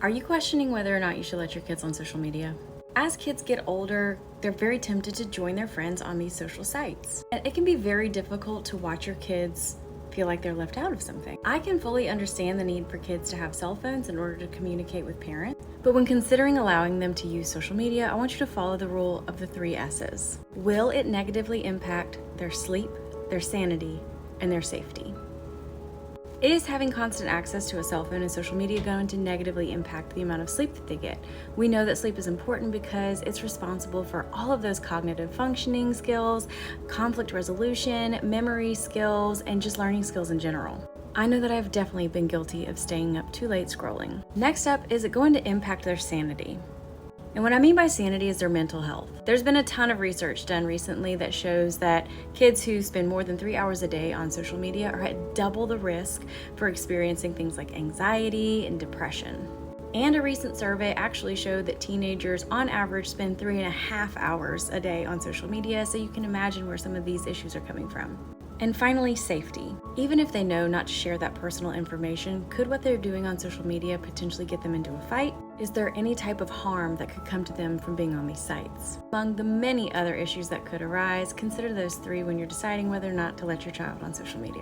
Are you questioning whether or not you should let your kids on social media? As kids get older, they're very tempted to join their friends on these social sites. And it can be very difficult to watch your kids feel like they're left out of something. I can fully understand the need for kids to have cell phones in order to communicate with parents. But when considering allowing them to use social media, I want you to follow the rule of the 3 S's. Will it negatively impact their sleep, their sanity, and their safety? Is having constant access to a cell phone and social media going to negatively impact the amount of sleep that they get? We know that sleep is important because it's responsible for all of those cognitive functioning skills, conflict resolution, memory skills, and just learning skills in general. I know that I've definitely been guilty of staying up too late scrolling. Next up, is it going to impact their sanity? And what I mean by sanity is their mental health. There's been a ton of research done recently that shows that kids who spend more than 3 hours a day on social media are at double the risk for experiencing things like anxiety and depression. And a recent survey actually showed that teenagers on average spend 3.5 hours a day on social media, so you can imagine where some of these issues are coming from. And finally, safety. Even if they know not to share that personal information, could what they're doing on social media potentially get them into a fight? Is there any type of harm that could come to them from being on these sites? Among the many other issues that could arise, consider those 3 when you're deciding whether or not to let your child on social media.